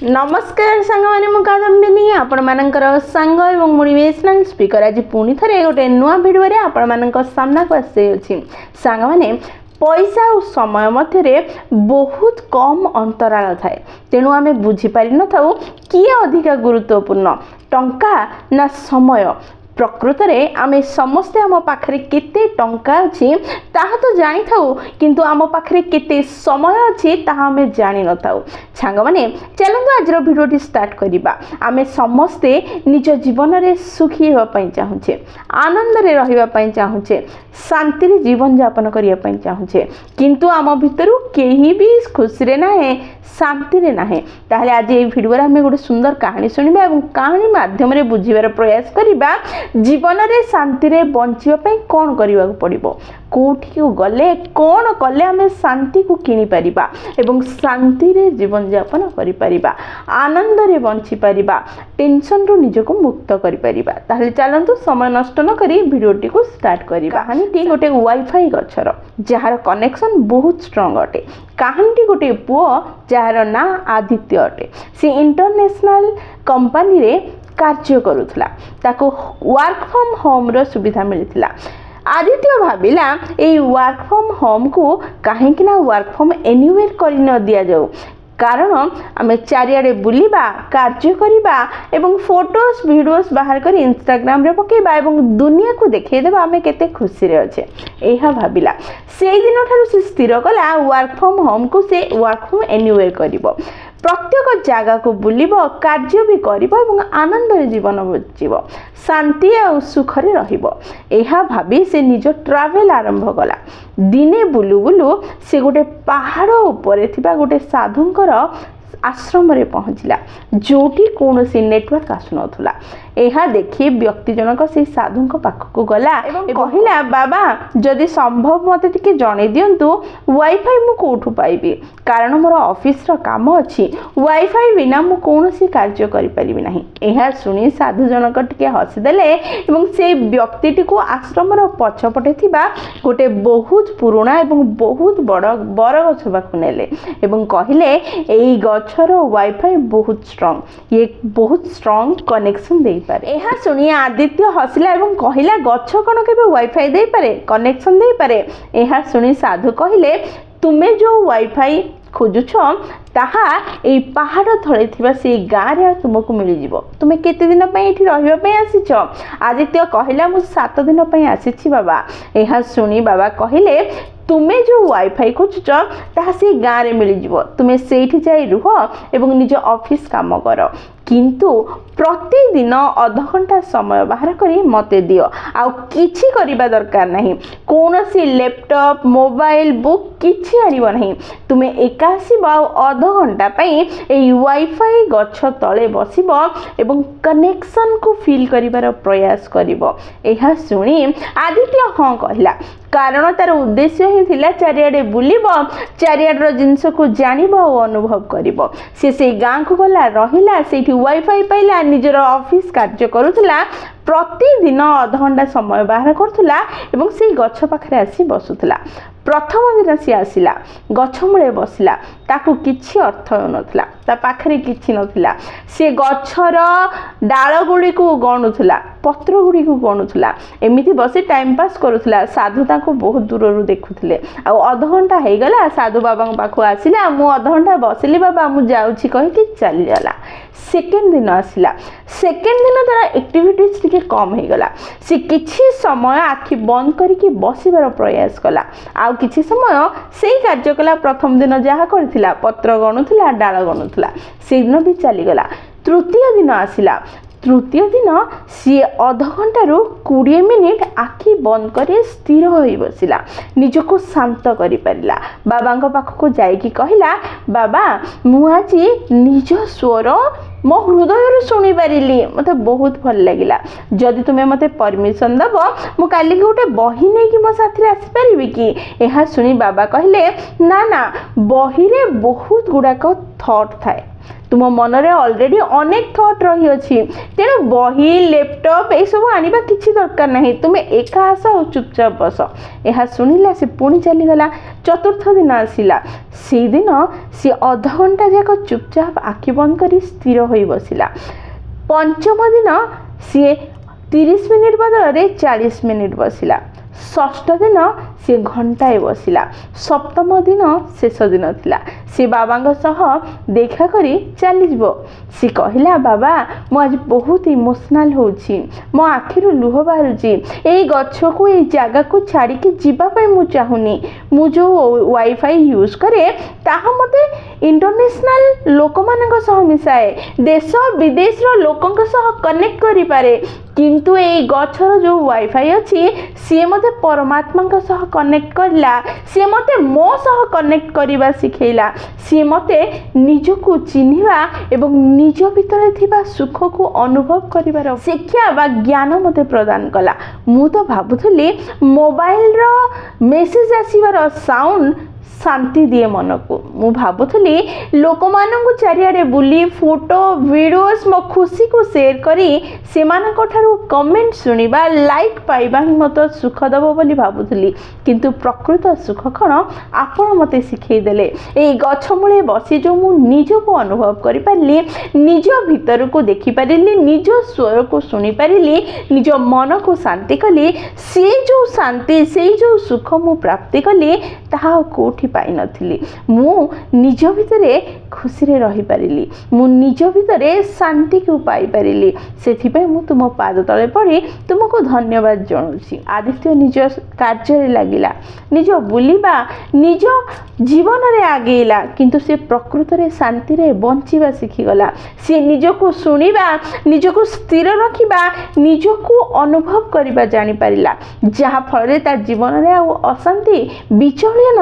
नमस्कार सांग मैंने मुकादम्बिनी आपण मानकर सांग एवं मोटिवेशनल स्पीकर आज पुणी थे गोटे नुआ भिडियो आपण मान सामना को आसी सांग मैंने पैसा और समय मध्य बहुत कम अंतराल थाए तेणु आम बुझीपारि न था किए अधिक गुरुत्वपूर्ण टंका ना समय प्रकृत में आम समस्ते आम पाखे केते टंका अच्छी ताहा तो जानी थाउ किंतु आम पाखे केते समय अच्छी ताहा आम जानी न थाउ सांग माने चलंतु आज भिडियोटी स्टार्ट करिबा आम समस्ते निज जीवन रे सुखी होवा पई चाहुचे आनंद रे रहिबा पई चाहुचे शांति रे जीवन यापन करिया पई चाहुचे किंतु आम भितरु केही भी खुशी रे नाहे शांति रे नाहे ताहले आज ये भिडियो रे हमें गोटे सुंदर कहानी सुनिबा एवं कहानी माध्यम रे बुझिबार प्रयास करिबा जीवन रे शांति रे बंचिबा पई कोन करिबा पड़िबो कोठी को गले कोन कले हमें शांति को किनी परिबा एवं शांति रे जीवन यापन करि परिबा आनंद रे बंची परिबा टेंशन रो निजको मुक्त करि परिबा ताहले चलंतु समय नष्ट न करी भिडियोटी को स्टार्ट करिबा कहानीटी गोटे वाईफाई गछर जहार कनेक्शन बहुत स्ट्रांग अटे कहानीटी गोटे पुओ जहार ना आदित्य अटे से इंटरनेशनल कंपनी रे कार्य करुथला ताको वर्क फ्रॉम होम रो सुविधा मिलिथिला आदित्य भाविला ए वर्क फ्रॉम होम को कहीं ना वर्क फ्रॉम एनीवेयर कर न दिया जाऊ कारण आम चारियाडे बुलिबा कार्य करिबा एवं फोटोस वीडियोस बाहर कर इंस्टाग्राम रे पकेबा एवं दुनिया को देखै देबा आमे केते खुशी रे अच्छे एहा भाविला से दिन ठारू से स्थिर कला वर्क फ्रॉम होम को से वर्क फ्रॉम एनीवेयर करिवो प्रत्येक जगह को बुलिब कार्य भी करिब एवं आनंद रे जीवन बचिब शांति और सुख रे रहिब एहा भाबी से निज ट्रैवल आरंभ कला दिने बुलु बुलु से गोटे पहाड़ ऊपर थिबा गोटे साधुंकर आश्रम रे पहुँचला जोटी कौन सी नेटवर्क आसुनथुला एहा देखि व्यक्ति जनक से साधु पाखक गला एवं कहिला बाबा जदि संभव मते टिके जणे दियंतु वाईफाई मु कोठु पाइबी कारण मोर ऑफिस रो काम अछि वाईफाई बिना मु कोनोसी कार्य करि परिबि नाही एहा सुनी साधु जनक टिके हसी देले एवं से व्यक्ति टिको आश्रम रो पछपटे थिबा गोटे बहुत पुराना एवं बहुत बड़ बरगछ बाकु नेले एवं कहिले एई गछर वाईफाई बहुत स्ट्रांग ये बहुत स्ट्रांग कनेक्शन दे एहा सुनी आदित्य हसिला एवं कहिला गच्छ कोन केबे वाईफाई दे पारे कनेक्शन दे पारे एहा सुनी साधु कहिले तुमे जो वाईफाई खोजुछ ताहा ए पहाड़ थळे थिबा से गाँ रे तुमको मिल जिवो तुमे केते दिन पई एठी रहिबा पई आसीछ आदित्य कहिला मु 7 दिन पई आसीछि बाबा एहा सुनी बाबा कहिले तुमे जो वाईफाई खोजुछ ताहा से गाँ रे मिल जिवो तुमे सेठी जाई रुह एवं निज ऑफिस काम कर किंतु प्रतिदिन आधा घंटा समय बाहर करी मते दियो आ किछि करिबा दरकार नहीं कोनोसी लैपटॉप मोबाइल बुक किछि आनिबो नहीं तुमे एकासी बा आधा घंटा पई ए वाईफाई गच्छ तळे बसिबो एवं कनेक्शन को फील करिबार प्रयास करिबो एहा सुनी आदित्य हां कहला कारण तार उद्देश्य ही थिला चारियाडे बुलिबो चारियाडर जिंस को जानिबो और अनुभव करिबो से गाँ को गला रहिला सेठी वाईफाई पाइला निजर ऑफिस कार्य करुथला प्रतिदिन आधा घंटा समय बाहर करथुला एवं से गच्छ पाखरे आसी बसुथला प्रथम दिन सी आसिला गच्छ मूले बसिला ताकू किछि अर्थ नथला ता पाखरे किछि नथला से गच्छर डाळ गुडी को गणुथला पत्र गुडी को गणुथला एमिति बसे टाइम पास करुथला साधु ताको बहुत दूर रु देखुथले आ आधा घंटा हे गला साधु बाबा पाखो आसिला मु आधा घंटा बसिली बाबा मु जाउछि कहि कि चली जाला सेकेंड दिन आसिला सेकेंड दिन तारा एक्टिविटीज टिके कम हे गला से किछि समय आखि बंद करके बसिबार प्रयास कला आ किछि समय सेही कार्य कला प्रथम दिन जहा करथिला पत्र गणुथिला डाळ गणुथिला से दिन भी चली गला तृतीय दिन आसिला तृतीय दिन सी आधा घंटा रु 20 मिनिट आखि बंद करे स्थिर होई बसिला निजको शांत करि परिला बाबांको पाखको जाई कि कहिला बाबा मु आजी निज स्वर मो हृदय शुणी पारिली मते बहुत भल लगिला जदि तुमे मते परमिशन दब मु काली गोटे बही नै कि मो साथी आसी परिबी कि एहा सुनी बाबा कहिले ना ना बही रे बहुत गुडा को थॉट थाए तुम मनरे ऑलरेडी अनेक थॉट रही अछि तेणु बही लैपटॉप ए सब आनिबा किछि दरकार नहीं तुमे एका आस और चुपचाप बस। यह शुणिला से पुणी चलीगला। चतुर्थ दिन आसिला से दिन सी अध घंटा जाक चुपचाप आखि बंद कर स्थिर हो बसिला। पंचम दिन सी 30 मिनिट बदल 40 मिनिट बसिला। षष्ठ दिन सी घंटाए बसिला। सप्तम दिन शेष दिन थिला सी बाबा सह देखा करी चली जीवो। सी कहला बाबा मु आज बहुत इमोशनल होछि मो आखिरु लुह बाहरुछि एई गछ को एई जागा को छाड़ी के जीवा पई मु चाहुनी। मु जो वाईफाई यूज करे ताहा मते इंटरनेशनल लोक मानक सह मिसाए देश विदेश रो लोकंक सह कनेक्ट करि पारे किंतु एई गछर जो वाईफाई अछि सी मते परमात्मा का सह कनेक्ट करला। सी मते मो सह कनेक्ट करिबा सिखैला। सी मते निजको चिन्हिबा एवं निज भितर थिबा सुख को अनुभव करिबार शिक्षा बा ज्ञान मते प्रदान कला। मु तो भाबुथली मोबाइल रो मेसेज आसीबार साउंड शांति दिए मन को। मु भाबुथली लोक मानकु चारियाडे बुली फोटो वीडियोस मो खुशी को शेयर करी सेमानक ठारू कमेंट सुनिबा लाइक पाइबा ही मत सुख दबो बोली भाबुथली किंतु प्रकृत सुख कण आपण मते सिखै देले। एई गछ मूले बसी जो मु निज को अनुभव करि पारली निज भीतर को देखि पारली निज स्वर को सुनि पारली निज मन को शांति कली से जो शांति से जो सुख मु प्राप्ति कली ताहा कोठी पाई नथिली। मु निज भितरे खुशी रे रही पारिली मु निज भितरे शांति को पाई पारिली। सेथि पे मु तुम पाद तले पड़ी तुमको धन्यवाद जणाउछि। आदित्य निज कार्य रे लागिला निज बुलिबा निज जीवन रे आगेला किंतु से प्रकृत रे शांति रे बंचिबा सिखि गला। से निज को सुनिबा निज को स्थिर रखिबा निज को अनुभव करिबा जानि पारिला जहा फल रे तार जीवन रे अशांति विचलन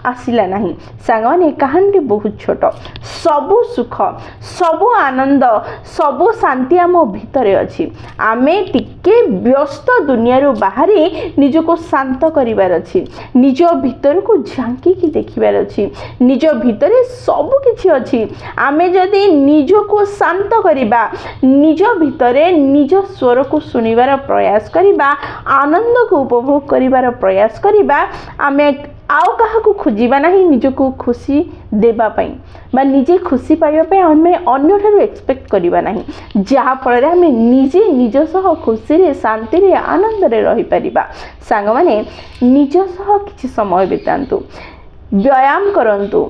आसिला नहीं। सांगने कहानी बहुत छोट सबु सुख सबु आनंद सबु शांति आम भितरे अछि। आमे टिके व्यस्त दुनिया रो बाहरी निज को शांत करिवार अछि निज भितर को झांकी की देखिबार अछि निज भितरे सबु किछि अछि। आमे जदि निज को शांत करिबा निज भितरे निज स्वर को सुनिबार प्रयास करिबा आनंद को उपभोग करिबार प्रयास करिबा आमे आउ कहा को खोजिबा नहीं निज को खुशी देबा पई बा निजे खुशी पाइबा पई हमें अन्य ठारू एक्सपेक्ट करिबा नहीं जहा फल रे हमें निजे निज सह खुशी रे शांति रे आनंद रे रही परिबा। सांग माने निज सह किछि समय बितांतु व्यायाम करंतु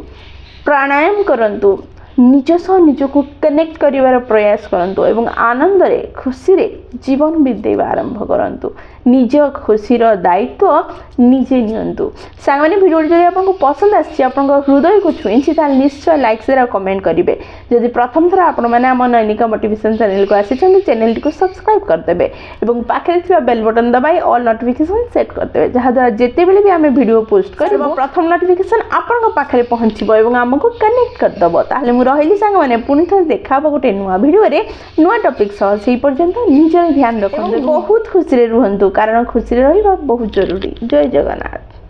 प्राणायाम करंतु निज सह निज को कनेक्ट करिवार प्रयास करंतु एवं आनंद रे खुशी रे जीवन बितेबा आरंभ करंतु निज खुशीर दायित्व निजे नियंतु। सांगने वीडियो जदि आपको पसंद आछि आपन हृदय को छुईछि ताल निश्चय लाइक शेयर और कमेंट करिवे। जदि प्रथम थरा आपण माने हम नैनिका मोटिवेशन चैनल को आछिछन चैनल को सब्सक्राइब कर देबे एवं पाखरे थिबा बेल बटन दबाई ऑल नोटिफिकेशन सेट कर देबे जहा द्वारा जेते बेले भी हमें वीडियो पोस्ट करबो प्रथम नोटिफिकेशन आपन पाखरे पहुंचीबो एवं हमको कनेक्ट कर दबो। ताले मु रहिली सांग माने पुनी थर देखाबो गोटे नुवा वीडियो रे नुवा टॉपिक सह सेही पर्यंत निजर ध्यान रखंतु बहुत खुशी रे रुहंतु कारण खुशी रे रहिबा बहुत जरूरी। जय जगन्नाथ।